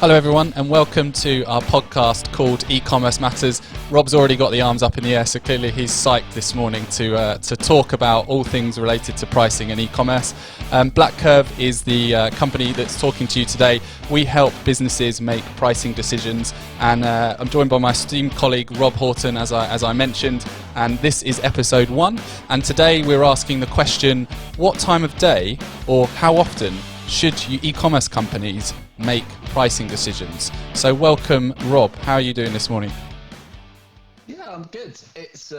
Hello everyone and welcome to our podcast called eCommerce Matters. Rob's already got the arms up in the air, so clearly he's psyched this morning to talk about all things related to pricing and e-commerce. BlackCurve is the company that's talking to you today. We help businesses make pricing decisions, and I'm joined by my esteemed colleague Rob Horton, as I mentioned, and this is episode 1. And today we're asking the question, what time of day or how often should e-commerce companies make pricing decisions? So welcome, Rob. How are you doing this morning? Yeah, I'm good. It's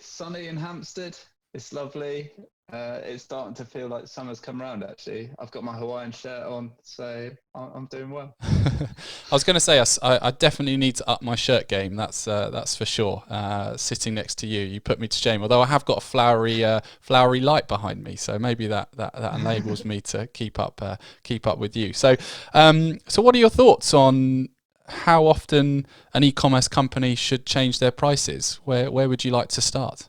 sunny in Hampstead. It's lovely. It's starting to feel like summer's come around, actually. I've got my Hawaiian shirt on, so I'm doing well. I was going to say I definitely need to up my shirt game. That's for sure. Sitting next to you put me to shame. Although I have got a flowery light behind me, so maybe that enables me to keep up with you. So what are your thoughts on how often an e-commerce company should change their prices? Where would you like to start?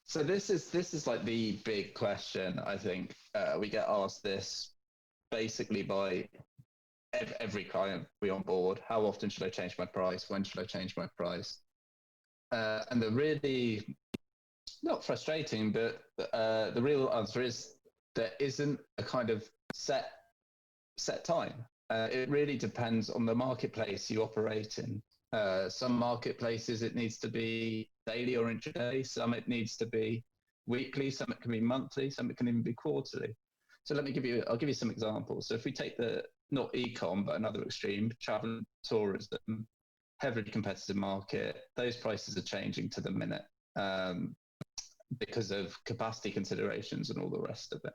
So this is like the big question. I think we get asked this basically by every client we onboard. How often should I change my price? When should I change my price? And the really not frustrating, but the real answer is there isn't a kind of set time. It really depends on the marketplace you operate in. Some marketplaces it needs to be daily or intraday. Some it needs to be weekly. Some it can be monthly. Some it can even be quarterly. So I'll give you some examples. So if we take not e-com, but another extreme, travel and tourism, heavily competitive market, those prices are changing to the minute because of capacity considerations and all the rest of it.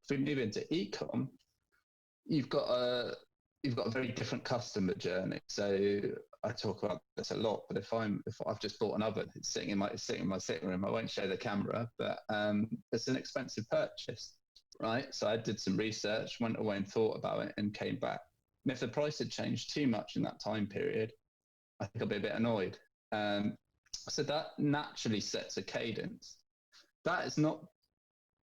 If we move into e-com, you've got a very different customer journey. So I talk about this a lot, but if I've just bought an oven, it's sitting in my sitting room, I won't show the camera, but it's an expensive purchase, right? So I did some research, went away and thought about it and came back. And if the price had changed too much in that time period, I think I'll be a bit annoyed. So that naturally sets a cadence. That is not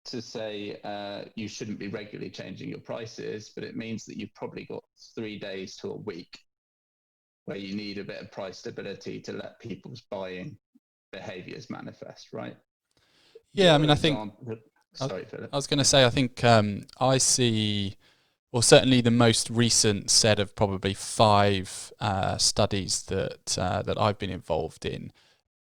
to say you shouldn't be regularly changing your prices, but it means that you've probably got 3 days to a week where you need a bit of price stability to let people's buying behaviors manifest, right? Yeah, I mean, I think. Sorry, Philip. I was going to say, I think I see. Well, certainly the most recent set of probably 5 studies that I've been involved in.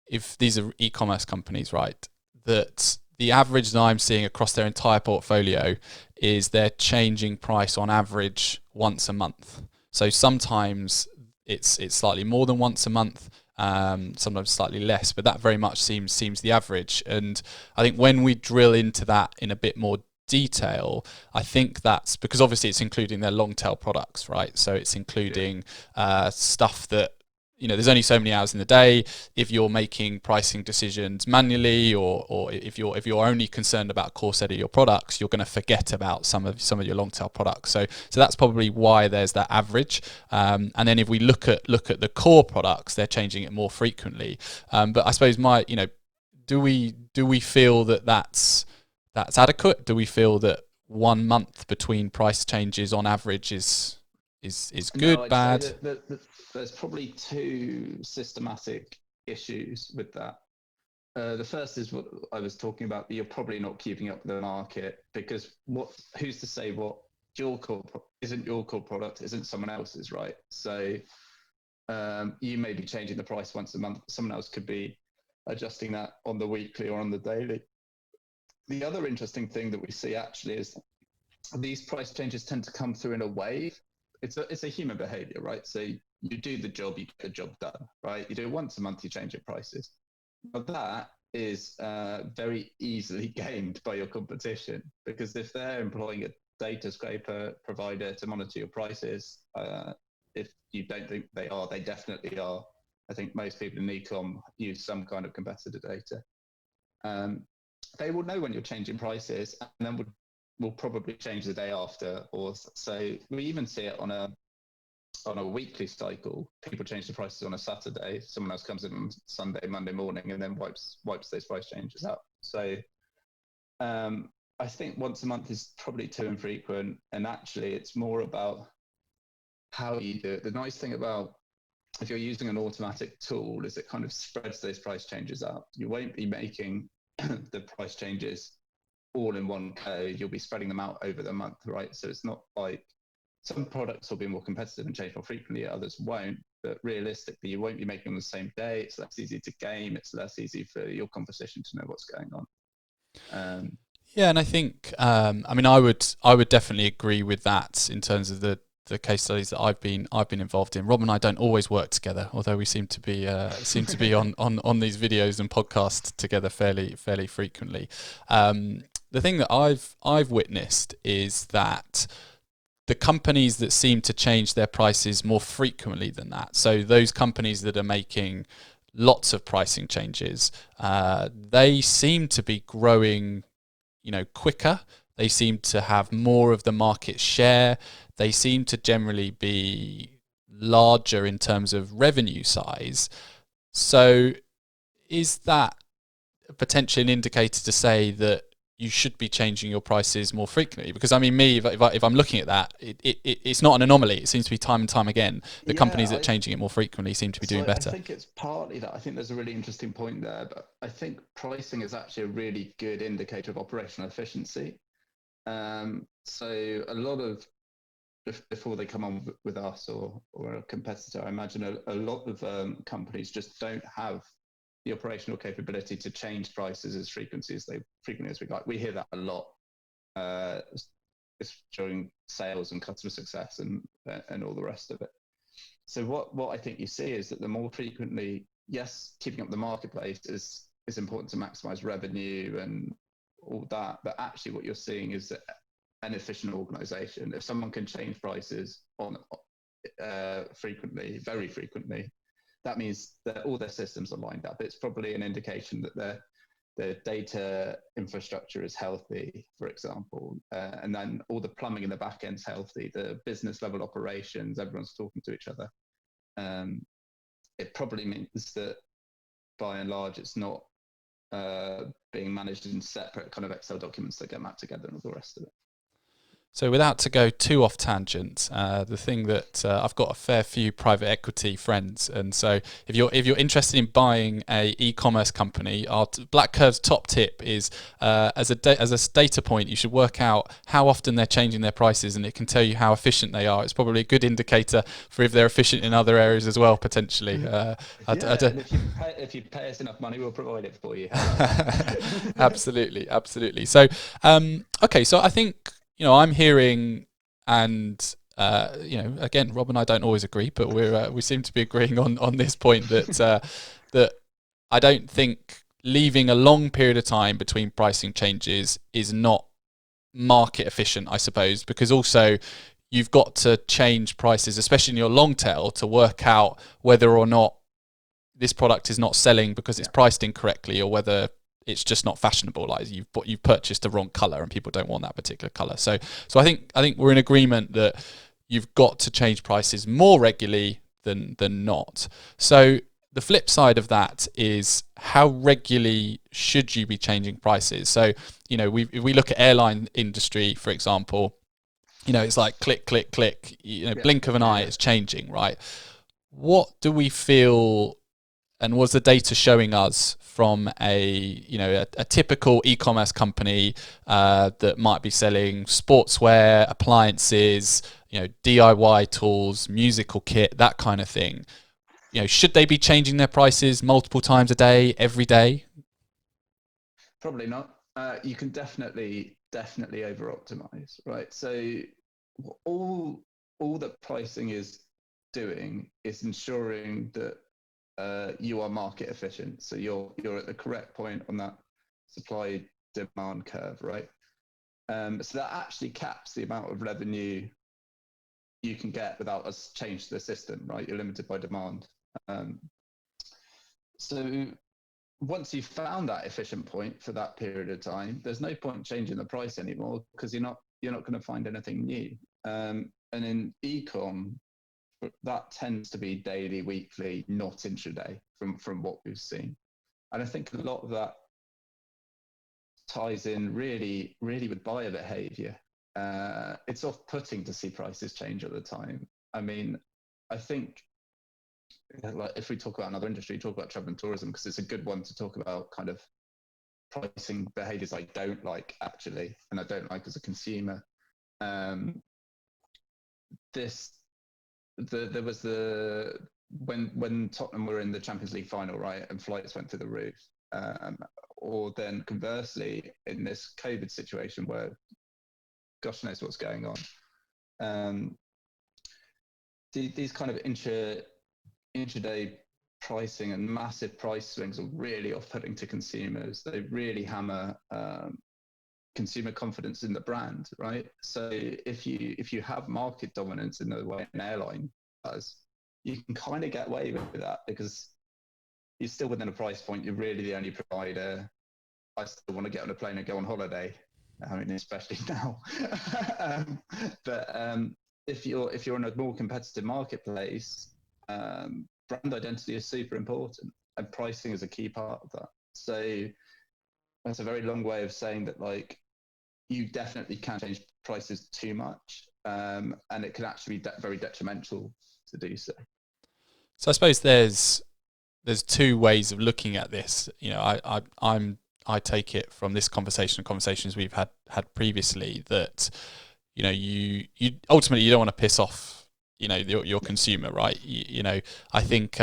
If these are e-commerce companies, right, that the average that I'm seeing across their entire portfolio is they're changing price on average once a month. So sometimes it's slightly more than once a month, sometimes slightly less, but that very much seems the average. And I think when we drill into that in a bit more detail, I think that's because obviously it's including their long tail products, right? So it's including stuff that, there's only so many hours in the day. If you're making pricing decisions manually, or if you're only concerned about a core set of your products, you're going to forget about some of your long tail products. So that's probably why there's that average. And then if we look at the core products, they're changing it more frequently. But I suppose do we feel that that's adequate? Do we feel that 1 month between price changes on average is good, No, I'd bad? say that there's probably 2 systematic issues with that. The first is what I was talking about. You're probably not keeping up with the market, because who's to say what isn't your core product isn't someone else's, right? So you may be changing the price once a month. Someone else could be adjusting that on the weekly or on the daily. The other interesting thing that we see actually is these price changes tend to come through in a wave. It's a human behavior, right? So you do the job, you get the job done, right? You do it once a month, you change your prices. But that is very easily gamed by your competition, because if they're employing a data scraper provider to monitor your prices, if you don't think they are, they definitely are. I think most people in e-com use some kind of competitor data. They will know when you're changing prices, and then will probably change the day after. Or so we even see it on a weekly cycle. People change the prices on a Saturday. Someone else comes in on Sunday, Monday morning, and then wipes those price changes out. So I think once a month is probably too infrequent, and actually it's more about how you do it. The nice thing about if you're using an automatic tool is it kind of spreads those price changes out. You won't be making the price changes all in one go. You'll be spreading them out over the month, right? So it's not like some products will be more competitive and change more frequently, others won't. But realistically, you won't be making them the same day. It's less easy to game. It's less easy for your competition to know what's going on. Yeah, and I think, I mean, I would definitely agree with that in terms of the case studies that I've been involved in. Rob and I don't always work together, although we seem to be on these videos and podcasts together fairly frequently. The thing that I've witnessed is that the companies that seem to change their prices more frequently than that, so those companies that are making lots of pricing changes, they seem to be growing, quicker. They seem to have more of the market share. They seem to generally be larger in terms of revenue size. So is that potentially an indicator to say that you should be changing your prices more frequently? Because I mean, if I'm looking at that, it's not an anomaly. It seems to be time and time again. The companies that are changing it more frequently seem to be doing better. I think it's partly that. I think there's a really interesting point there, but I think pricing is actually a really good indicator of operational efficiency. So a lot of, before they come on with us or a competitor, I imagine a lot of companies just don't have the operational capability to change prices as frequently as we like. We hear that a lot during sales and customer success and all the rest of it. So what I think you see is that the more frequently, yes, keeping up the marketplace is important to maximize revenue and all that, but actually what you're seeing is an efficient organization. If someone can change prices on frequently, very frequently, that means that all their systems are lined up. It's probably an indication that their data infrastructure is healthy, for example, and then all the plumbing in the back end's healthy, the business level operations, everyone's talking to each other. It probably means that by and large, it's not being managed in separate kind of Excel documents that get mapped together and all the rest of it. So without to go too off tangent, the thing that I've got a fair few private equity friends, and so if you're interested in buying a e-commerce company, our BlackCurve's top tip is as a data point, you should work out how often they're changing their prices, and it can tell you how efficient they are. It's probably a good indicator for if they're efficient in other areas as well, potentially. If you pay us enough money, we'll provide it for you. Absolutely. So okay, so I think, I'm hearing, and again, Rob and I don't always agree, but we seem to be agreeing on this point that that I don't think leaving a long period of time between pricing changes is not market efficient, I suppose, because also you've got to change prices, especially in your long tail, to work out whether or not this product is not selling because it's priced incorrectly, or whether it's just not fashionable, like you've purchased the wrong color and people don't want that particular color. So I think we're in agreement that you've got to change prices more regularly than not. So the flip side of that is, how regularly should you be changing prices? So if we look at airline industry, for example, it's like click, blink of an eye, it's changing, right? What do we feel, and was the data showing us from a typical e-commerce company that might be selling sportswear, appliances, DIY tools, musical kit, that kind of thing? Should they be changing their prices multiple times a day, every day? Probably not. You can definitely over optimize, right? So all that pricing is doing is ensuring that you are market efficient. So you're at the correct point on that supply demand curve, right? So that actually caps the amount of revenue you can get without us change the system, right? You're limited by demand. So once you've found that efficient point for that period of time, there's no point changing the price anymore, because you're not going to find anything new. And in e-com, that tends to be daily, weekly, not intraday, from what we've seen. And I think a lot of that ties in really with buyer behavior. It's off-putting to see prices change all the time. I mean, I think like if we talk about another industry, talk about travel and tourism, because it's a good one to talk about kind of pricing behaviors I don't like actually, and I don't like as a consumer. There was when Tottenham were in the Champions League final, right, and flights went through the roof. Or then conversely, in this COVID situation where gosh knows what's going on, these kind of intraday pricing and massive price swings are really off-putting to consumers. They really hammer consumer confidence in the brand, right? So if you have market dominance in the way an airline does, you can kind of get away with that because you're still within a price point. You're really the only provider. I still want to get on a plane and go on holiday. I mean, especially now. But if you're in a more competitive marketplace, brand identity is super important, and pricing is a key part of that. So that's a very long way of saying that, like, you definitely can change prices too much, and it can actually be very detrimental to do so. So I suppose there's two ways of looking at this. You know, I take it from this conversation and conversations we've had previously that, you know, you ultimately you don't want to piss off, you know, your consumer, right? You know, I think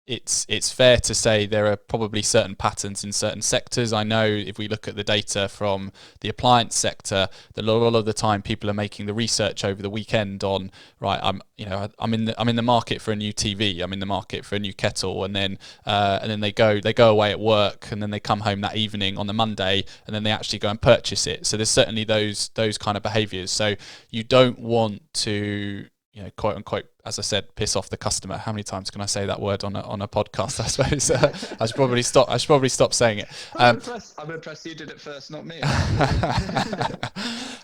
it's fair to say there are probably certain patterns in certain sectors. I know if we look at the data from the appliance sector, that a lot of the time people are making the research over the weekend on, right, I'm in the market for a new TV, I'm in the market for a new kettle, and then they go away at work, and then they come home that evening on the Monday, and then they actually go and purchase it. So there's certainly those kind of behaviours. So you don't want to, you know, quote unquote, as I said, piss off the customer. How many times can I say that word on a podcast? I suppose I should probably stop saying it. I'm impressed you did it first, not me.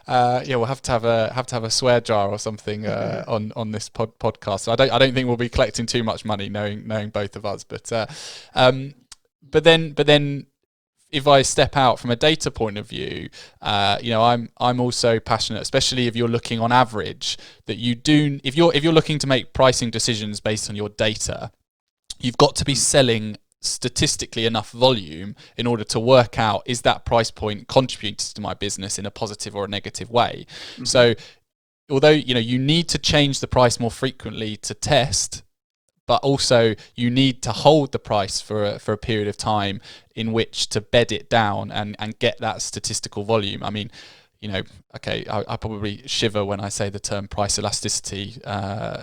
Yeah, we'll have to have a swear jar or something on this podcast. So I don't think we'll be collecting too much money, knowing both of us. But then. If I step out from a data point of view, you know, I'm also passionate, especially if you're looking on average, that if you're looking to make pricing decisions based on your data, you've got to be selling statistically enough volume in order to work out, is that price point contributing to my business in a positive or a negative way. Mm-hmm. So although, you know, you need to change the price more frequently to test, but also you need to hold the price for a period of time in which to bed it down and get that statistical volume. I mean, you know, okay, I probably shiver when I say the term price elasticity,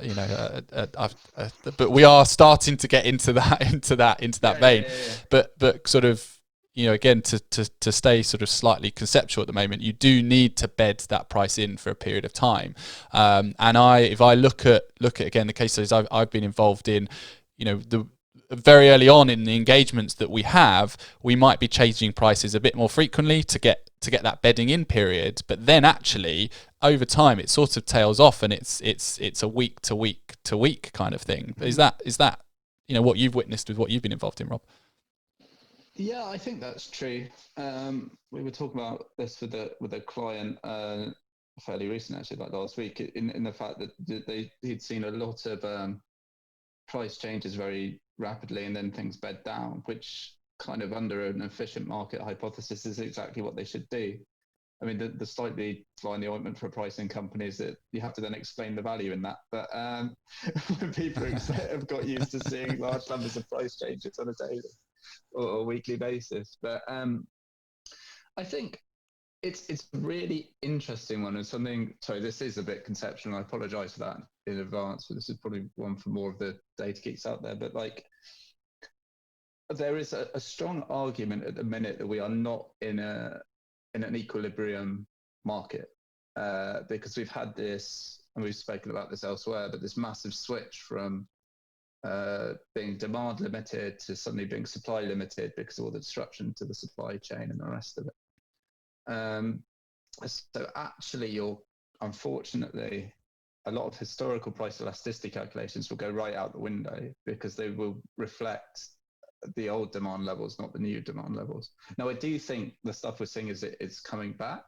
you know, but we are starting to get into that vein. Yeah. But sort of, you know, again, to stay sort of slightly conceptual at the moment, you do need to bed that price in for a period of time. And if I look at again the case studies I've been involved in, you know, the very early on in the engagements that we have, we might be changing prices a bit more frequently to get that bedding in period. But then actually over time it sort of tails off, and it's a week to week kind of thing. Is that you know what you've witnessed with what you've been involved in, Rob? Yeah, I think that's true. We were talking about this with a client fairly recent, actually, like last week, in the fact that he'd seen a lot of price changes very rapidly, and then things bed down, which kind of under an efficient market hypothesis is exactly what they should do. I mean, the slightly fly in the ointment for a pricing company is that you have to then explain the value in that. But when people have got used to seeing large numbers of price changes on a daily or weekly basis. But I think it's a really interesting one, and something, sorry, this is a bit conceptual, and I apologize for that in advance, but this is probably one for more of the data geeks out there. But like, there is a strong argument at the minute that we are not in an equilibrium market, because we've had this, and we've spoken about this elsewhere, but this massive switch from being demand limited to suddenly being supply limited because of all the disruption to the supply chain and the rest of it. So actually, unfortunately, a lot of historical price elasticity calculations will go right out the window because they will reflect the old demand levels, not the new demand levels. Now, I do think the stuff we're seeing it's coming back,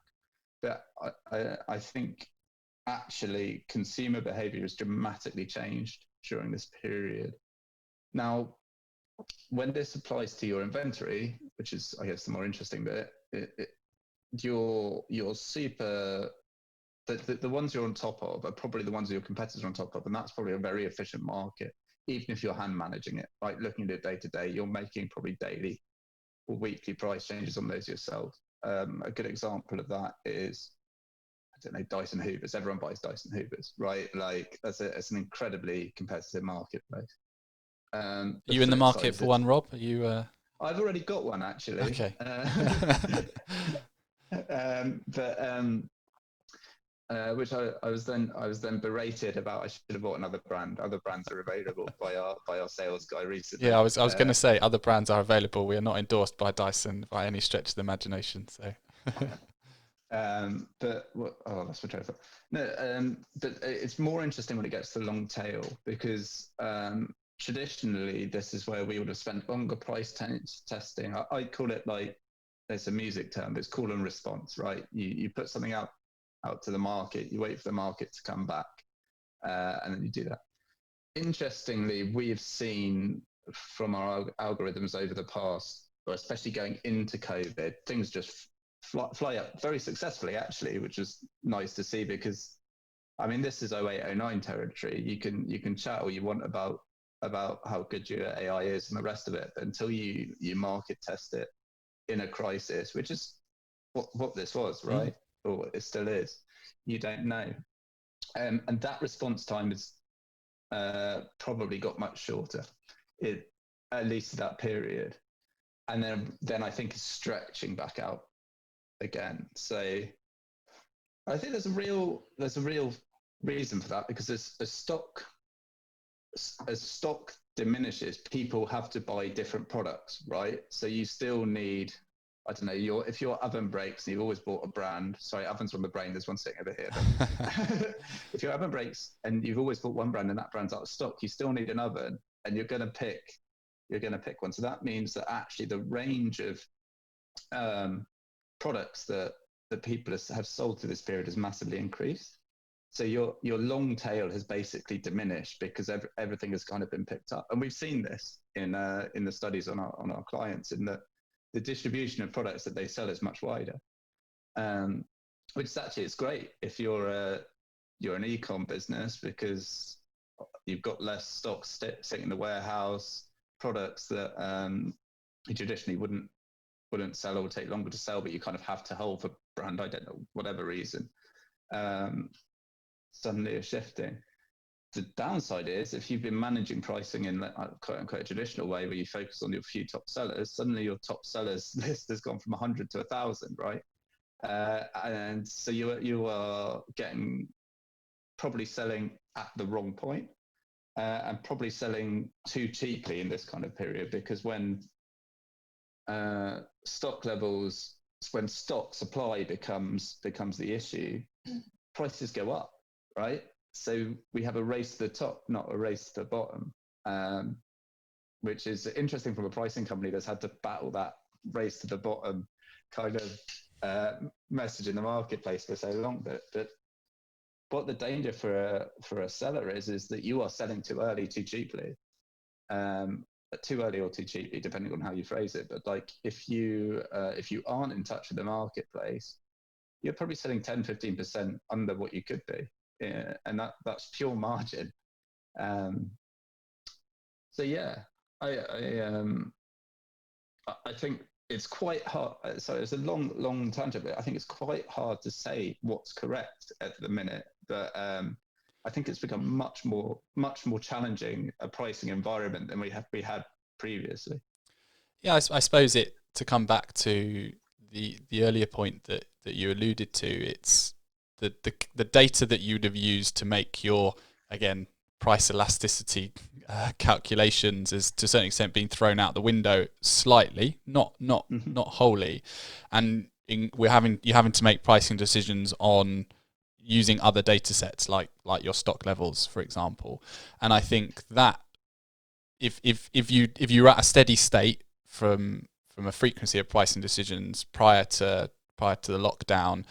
but I think actually consumer behavior has dramatically changed during this period. Now, when this applies to your inventory, which is, I guess, the more interesting bit, your super, the ones you're on top of are probably the ones your competitors are on top of, and that's probably a very efficient market, even if you're hand managing it, right? Looking at it day to day, you're making probably daily or weekly price changes on those yourself. A good example of that is, I don't know, Dyson Hoovers. Everyone buys Dyson Hoovers, right? Like it's an incredibly competitive marketplace. Are you in the market for one, Rob? Are you? I've already got one, actually. Okay. Which I was then berated about. I should have bought another brand. Other brands are available by our sales guy recently. Yeah, I was going to say other brands are available. We are not endorsed by Dyson by any stretch of the imagination. So. That's what I thought. No, but it's more interesting when it gets to the long tail, because traditionally this is where we would have spent longer price testing. I call it, like, there's a music term, it's call and response, right? You put something out to the market, you wait for the market to come back, and then you do that. Interestingly, we've seen from our algorithms over the past, or especially going into COVID, things just fly up very successfully, actually, which is nice to see, because I mean, this is 0809 territory. You can chat all you want about how good your AI is and the rest of it, but until you market test it in a crisis, which is what this was, right? Or it still is, you don't know. And that response time is probably got much shorter, at least at that period. And then I think it's stretching back out again. So I think there's a real reason for that, because as stock diminishes, people have to buy different products, right? So you still need, I don't know, if your oven breaks and you've always bought a brand, sorry, ovens on the brain, there's one sitting over here. If your oven breaks and you've always bought one brand and that brand's out of stock, you still need an oven, and you're going to pick one. So that means that actually the range of products that people have sold through this period has massively increased. So your long tail has basically diminished, because everything has kind of been picked up. And we've seen this in the studies on our clients, in that the distribution of products that they sell is much wider, which is actually, it's great if you're an e-com business, because you've got less stock sitting in the warehouse, products that you traditionally wouldn't sell or would take longer to sell, but you kind of have to hold for brand, I don't know, whatever reason, suddenly are shifting. The downside is, if you've been managing pricing in quote unquote a traditional way, where you focus on your few top sellers, suddenly your top sellers list has gone from 100 to 1,000, right? And so you are probably selling at the wrong point, and probably selling too cheaply in this kind of period, because when stock supply becomes the issue, prices go up, right? So we have a race to the top, not a race to the bottom, which is interesting from a pricing company that's had to battle that race to the bottom kind of message in the marketplace for so long. But what the danger for a seller is that you are selling too early, too cheaply. Too early or too cheaply, depending on how you phrase it. But like, if you aren't in touch with the marketplace, you're probably selling 10-15% under what you could be, and that's pure margin. So yeah, I think it's quite hard. So it's a long tangent, but I think it's quite hard to say what's correct at the minute. But I think it's become much more challenging a pricing environment than we had previously. Yeah, I suppose to come back to the earlier point that you alluded to, it's the data that you'd have used to make your, again, price elasticity calculations is to a certain extent being thrown out the window slightly, not wholly, and you're having to make pricing decisions on using other data sets like your stock levels, for example. And I think that if you're at a steady state from a frequency of pricing decisions prior to the lockdown,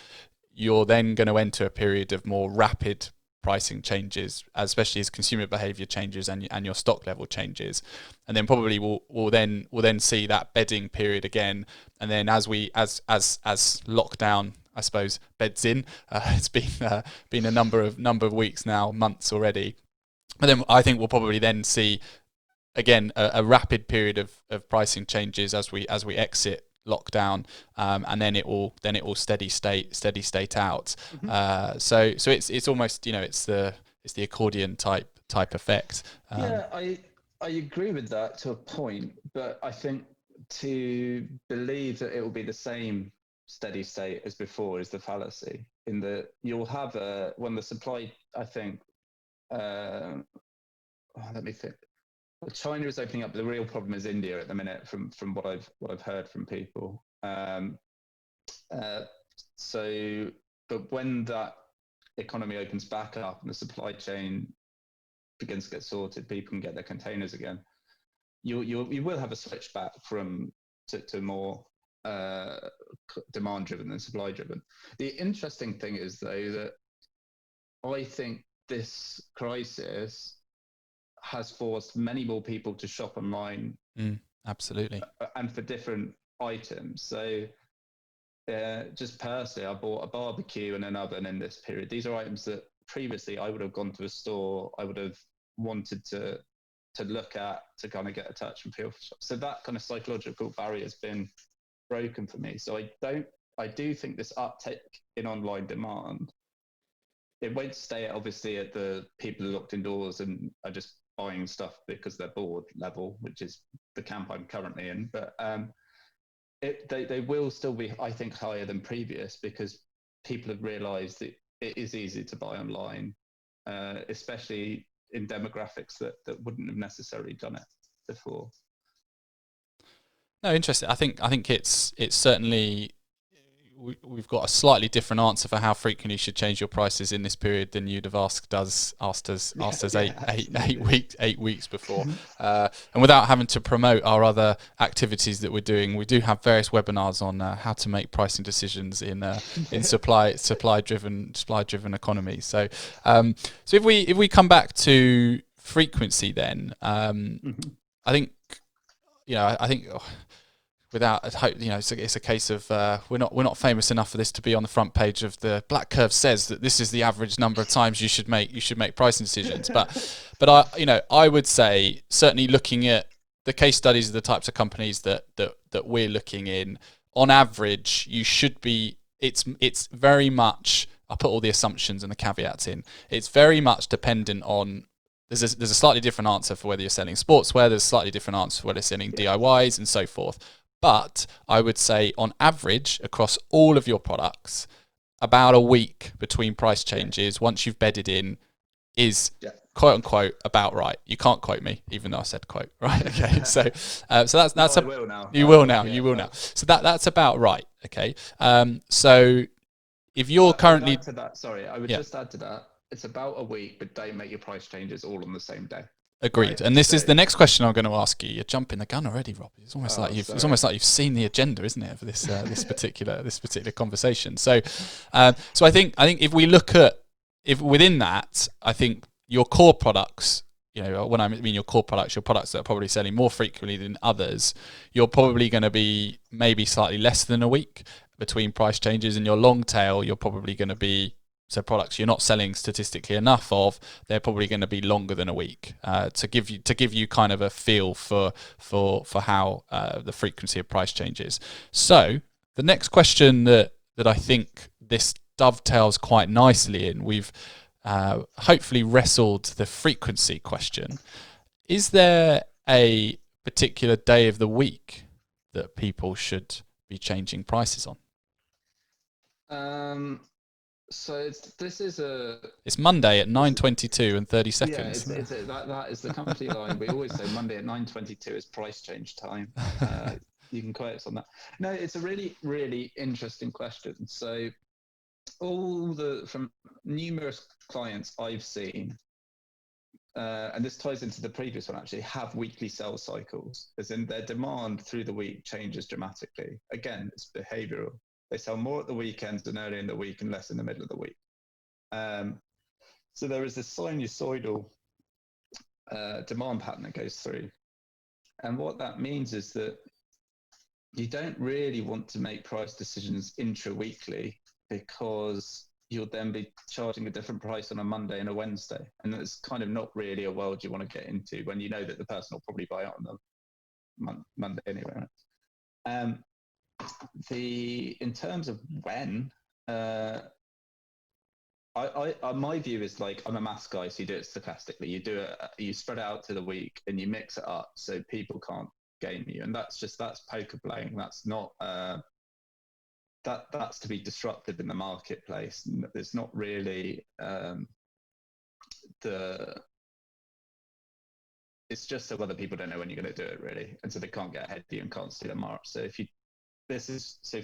you're then going to enter a period of more rapid pricing changes, especially as consumer behavior changes and your stock level changes, and then probably we'll then see that bedding period again, and then as lockdown, I suppose, beds in. It's been a number of weeks now, months already, but then I think we'll probably then see again a rapid period of pricing changes as we exit lockdown, and then it will steady state out. Mm-hmm. So it's almost, it's the accordion type effect. Yeah, I agree with that to a point, but I think to believe that it will be the same steady state as before is the fallacy. In that you'll have when the supply, I think, let me think. Well, China is opening up. The real problem is India at the minute, from what I've heard from people. So, but when that economy opens back up and the supply chain begins to get sorted, people can get their containers again. You will have a switch back to more demand driven than supply driven. The interesting thing is, though, that I think this crisis has forced many more people to shop online. Absolutely. And for different items. So just personally, I bought a barbecue and an oven in this period. These are items that previously I would have gone to a store, I would have wanted to look at, to kind of get a touch and feel. So that kind of psychological barrier has been broken for me. So I do think this uptick in online demand, it won't stay obviously at the people who are locked indoors and are just buying stuff because they're bored level, which is the camp I'm currently in. But they will still be, I think, higher than previous, because people have realised that it is easy to buy online, especially in demographics that wouldn't have necessarily done it before. No, interesting. I think it's certainly, we've got a slightly different answer for how frequently you should change your prices in this period than you'd have asked us eight weeks before. And without having to promote our other activities that we're doing, we do have various webinars on how to make pricing decisions in supply driven economies. So so if we come back to frequency, then I think without hope, it's a case of we're not famous enough for this to be on the front page of the BlackCurve says that this is the average number of times you should make pricing decisions. But I would say, certainly looking at the case studies of the types of companies that we're looking in, on average, you should be. It's very much. I put all the assumptions and the caveats in. It's very much dependent on. There's a slightly different answer for whether you're selling sportswear. There's a slightly different answer for whether you're selling DIYs and so forth. But I would say, on average, across all of your products, about a week between price changes, once you've bedded in, is quote unquote about right. You can't quote me, even though I said quote, right? Okay, so that's I will now. You will now. So that's about right. Okay, so if you're currently add to that, sorry, I would just add to that. It's about a week, but don't make your price changes all on the same day. Agreed. Right. And this is the next question I'm going to ask you. You're jumping the gun already, Rob. It's almost like you've seen the agenda, isn't it, for this particular conversation. So I think if we look at, if within that, I think your core products, when I mean your core products, your products that are probably selling more frequently than others, you're probably going to be maybe slightly less than a week between price changes. And your long tail, you're probably going to be, so products you're not selling statistically enough of, they're probably going to be longer than a week, to give you kind of a feel for how the frequency of price changes. So the next question that I think this dovetails quite nicely in, we've hopefully wrestled the frequency question. Is there a particular day of the week that people should be changing prices on? So it's Monday at 9:22 and 30 seconds. Yeah, that is the company line. We always say Monday at 9:22 is price change time. You can quote us on that. No, it's a really, really interesting question. So from numerous clients I've seen, and this ties into the previous one actually, have weekly sales cycles, as in their demand through the week changes dramatically. Again, it's behavioral. They sell more at the weekends and early in the week and less in the middle of the week. So there is this sinusoidal demand pattern that goes through. And what that means is that you don't really want to make price decisions intra-weekly, because you'll then be charging a different price on a Monday and a Wednesday. And it's kind of not really a world you want to get into when you know that the person will probably buy it on the Monday anyway. Right? In terms of when, my view is like, I'm a maths guy, so you do it stochastically. You spread it out to the week and you mix it up so people can't game you. And that's poker playing. That's not that's to be disruptive in the marketplace. It's not really it's just so other people don't know when you're going to do it, really, and so they can't get ahead of you and can't see the mark. So if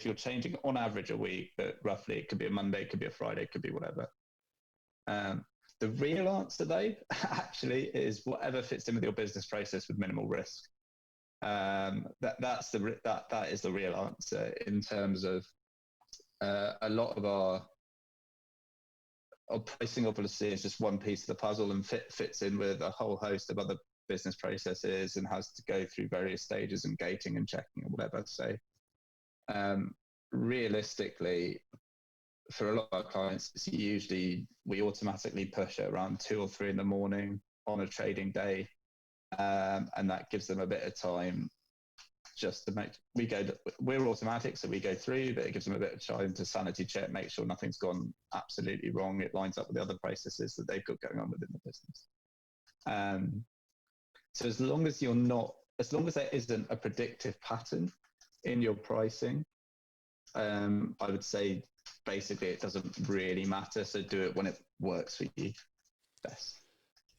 you're changing on average a week, but roughly it could be a Monday, it could be a Friday, it could be whatever. The real answer, though, actually, is whatever fits in with your business process with minimal risk. That is the real answer in terms of a lot of our pricing policy is just one piece of the puzzle and fits in with a whole host of other business processes and has to go through various stages and gating and checking and whatever. So realistically, for a lot of our clients, it's usually we automatically push it around 2 or 3 in the morning on a trading day, and that gives them a bit of time just to we're automatic, so we go through, but it gives them a bit of time to sanity check, make sure nothing's gone absolutely wrong. It lines up with the other processes that they've got going on within the business. So as long as there isn't a predictive pattern in your pricing, I would say basically it doesn't really matter. So do it when it works for you best.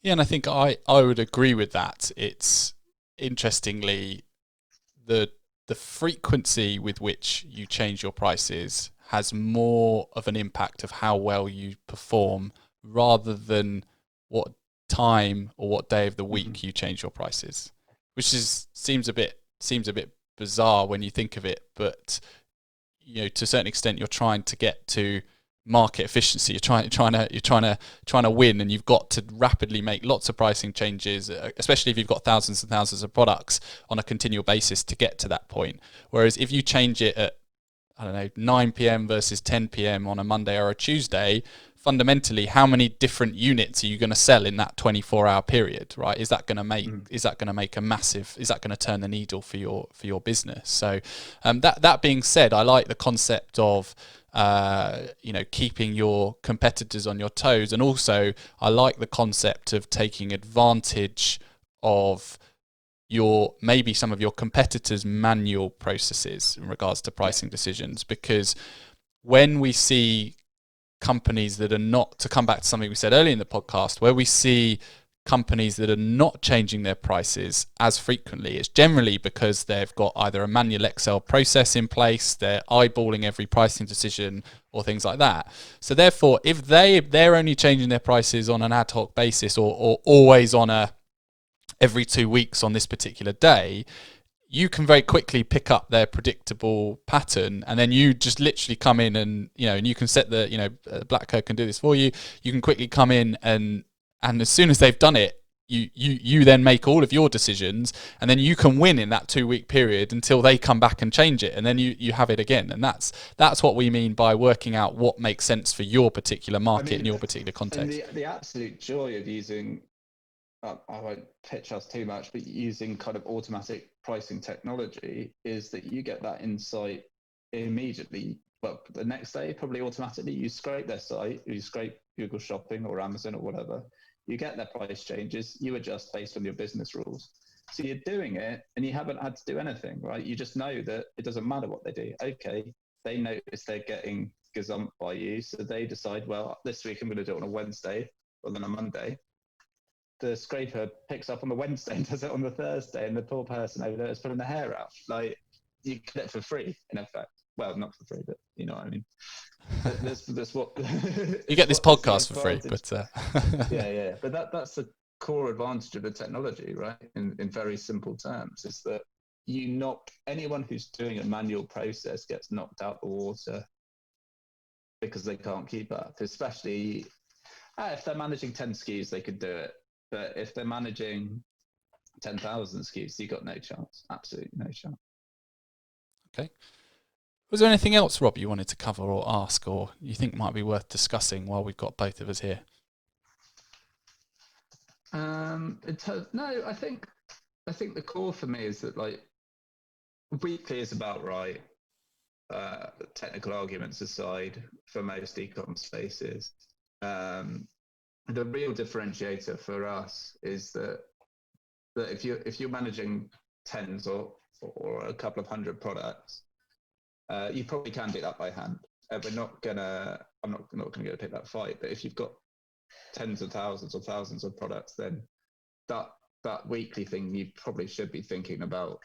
Yeah, and I think I would agree with that. It's interestingly the frequency with which you change your prices has more of an impact of how well you perform rather than what time or what day of the week you change your prices, which seems a bit bizarre when you think of it, but to a certain extent you're trying to get to market efficiency. You're trying to win, and you've got to rapidly make lots of pricing changes, especially if you've got thousands and thousands of products on a continual basis to get to that point. Whereas if you change it at 9 p.m. versus 10 p.m. on a Monday or a Tuesday, fundamentally, how many different units are you going to sell in that 24-hour period, right? Is that going to make a massive? Is that going to turn the needle for your business? So, that being said, I like the concept of keeping your competitors on your toes, and also I like the concept of taking advantage of maybe some of your competitors' manual processes in regards to pricing decisions, because when we see companies that are not, to come back to something we said earlier in the podcast, where we see companies that are not changing their prices as frequently, it's generally because they've got either a manual Excel process in place, they're eyeballing every pricing decision or things like that. So therefore, if they're only changing their prices on an ad hoc basis or always on every 2 weeks on this particular day, you can very quickly pick up their predictable pattern, and then you just literally come in and you can set BlackCurve can do this for you. You can quickly come in and as soon as they've done it, you then make all of your decisions, and then you can win in that 2 week period until they come back and change it, and then you have it again. And that's what we mean by working out what makes sense for your particular market and your particular context. And the absolute joy of using, I won't pitch us too much, but using kind of automatic pricing technology is that you get that insight immediately. Well, the next day, probably automatically, you scrape their site, you scrape Google Shopping or Amazon or whatever, you get their price changes, you adjust based on your business rules. So you're doing it and you haven't had to do anything, right? You just know that it doesn't matter what they do. Okay, they notice they're getting gazumped by you, so they decide, well, this week I'm going to do it on a Wednesday rather than a Monday. The scraper picks up on the Wednesday and does it on the Thursday, and the poor person over there is pulling their hair out. Like, you get it for free, in effect. Well, not for free, but you know what I mean. That's what you get this podcast for free, but yeah. But that's the core advantage of the technology, right? In very simple terms, is that you knock anyone who's doing a manual process gets knocked out the water because they can't keep up. Especially if they're managing 10 SKUs, they could do it. But if they're managing 10,000 SKUs, you got no chance. Absolutely no chance. Okay. Was there anything else, Rob, you wanted to cover or ask, or you think might be worth discussing while we've got both of us here? No, I think the core for me is that, like, weekly is about right. Technical arguments aside, for most e-com spaces, the real differentiator for us is that if you're managing tens or a couple of hundred products, you probably can do that by hand. I'm not gonna go pick that fight. But if you've got tens of thousands or thousands of products, then that weekly thing, you probably should be thinking about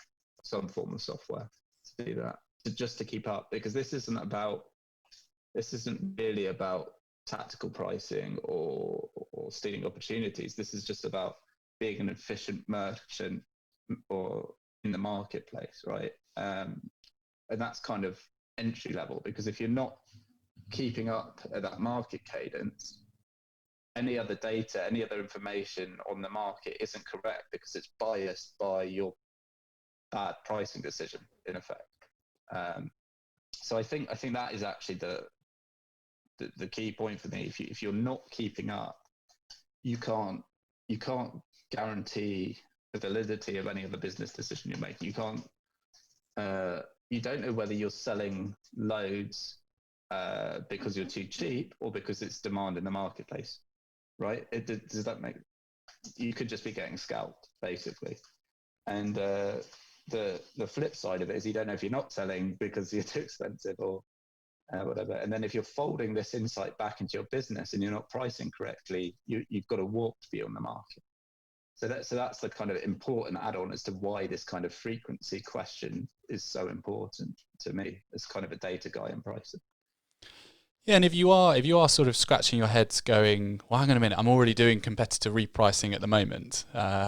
some form of software to do that, just to keep up, because this isn't really about tactical pricing or stealing opportunities. This is just about being an efficient merchant or in the marketplace, right? And that's kind of entry level, because if you're not keeping up at that market cadence, any other data, any other information on the market isn't correct because it's biased by your bad pricing decision, in effect. So I think that is actually the key point for me. If you're not keeping up, you can't guarantee the validity of any of the business decision you're making. You don't know whether you're selling loads because you're too cheap or because it's demand in the marketplace, right? Does that make? You could just be getting scalped, basically. And the flip side of it is you don't know if you're not selling because you're too expensive or whatever. And then if you're folding this insight back into your business and you're not pricing correctly, you've got a warped view on the market. So that's the kind of important add-on as to why this kind of frequency question is so important to me as kind of a data guy in pricing. Yeah, and if you are sort of scratching your heads going, well, hang on a minute, I'm already doing competitor repricing at the moment.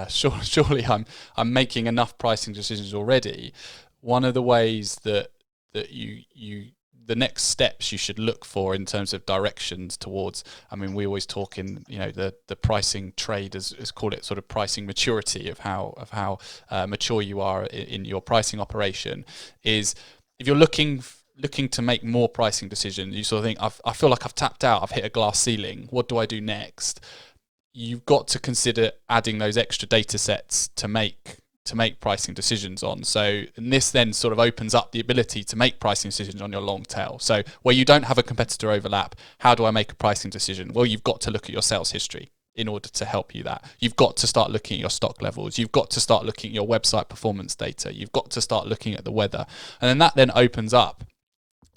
Surely I'm making enough pricing decisions already. One of the ways that the next steps you should look for in terms of directions towards, I mean, we always talk in, the pricing trade as call it sort of pricing maturity of how mature you are in your pricing operation, is if you're looking to make more pricing decisions, you sort of think, I feel like I've tapped out, I've hit a glass ceiling, what do I do next? You've got to consider adding those extra data sets to make pricing decisions on. So, and this then sort of opens up the ability to make pricing decisions on your long tail. So where you don't have a competitor overlap, how do I make a pricing decision? Well, you've got to look at your sales history in order to help you that. You've got to start looking at your stock levels. You've got to start looking at your website performance data. You've got to start looking at the weather. And then that then opens up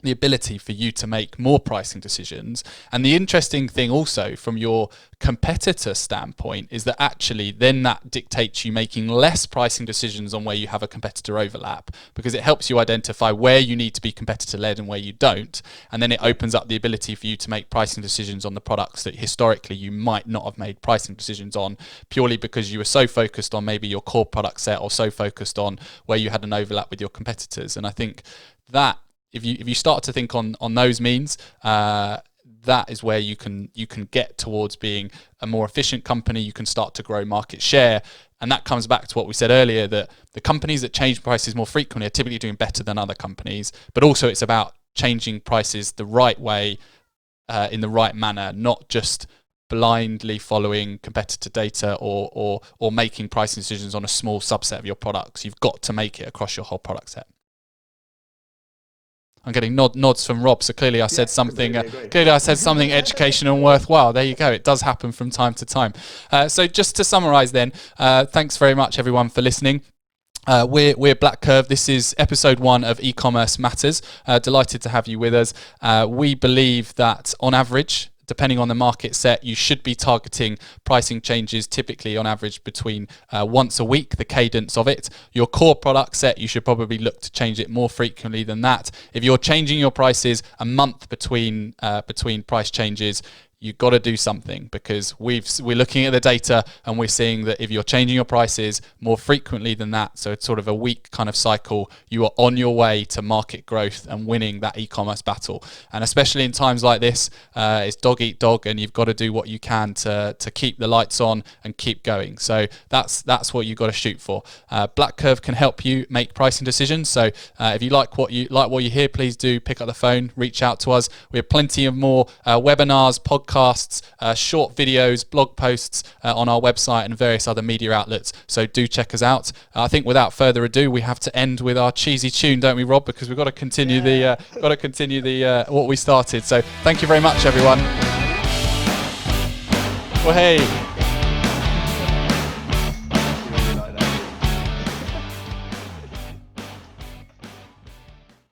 the ability for you to make more pricing decisions. And the interesting thing also from your competitor standpoint is that actually then that dictates you making less pricing decisions on where you have a competitor overlap, because it helps you identify where you need to be competitor led and where you don't. And then it opens up the ability for you to make pricing decisions on the products that historically you might not have made pricing decisions on, purely because you were so focused on maybe your core product set or so focused on where you had an overlap with your competitors. And I think that if you start to think on those means, that is where you can get towards being a more efficient company. You can start to grow market share, and that comes back to what we said earlier, that the companies that change prices more frequently are typically doing better than other companies. But also, it's about changing prices the right way, in the right manner, not just blindly following competitor data or making pricing decisions on a small subset of your products. You've got to make it across your whole product set. I'm getting nods from Rob, so clearly I said something. Clearly I said something educational and worthwhile. There you go. It does happen from time to time. So just to summarise, then, thanks very much everyone for listening. We're BlackCurve. This is episode 1 of eCommerce Matters. Delighted to have you with us. We believe that on average, depending on the market set, you should be targeting pricing changes typically on average between once a week, the cadence of it. Your core product set, you should probably look to change it more frequently than that. If you're changing your prices a month between price changes, you've got to do something, because we're looking at the data and we're seeing that if you're changing your prices more frequently than that, so it's sort of a week kind of cycle, you are on your way to market growth and winning that e-commerce battle. And especially in times like this, it's dog eat dog, and you've got to do what you can to keep the lights on and keep going. So that's what you've got to shoot for. BlackCurve can help you make pricing decisions. So if you like what you hear, please do pick up the phone, reach out to us. We have plenty of more webinars, podcasts, short videos, blog posts on our website and various other media outlets. So do check us out. I think without further ado, we have to end with our cheesy tune, don't we, Rob? Because we've got to continue what we started. So thank you very much, everyone. Well, hey.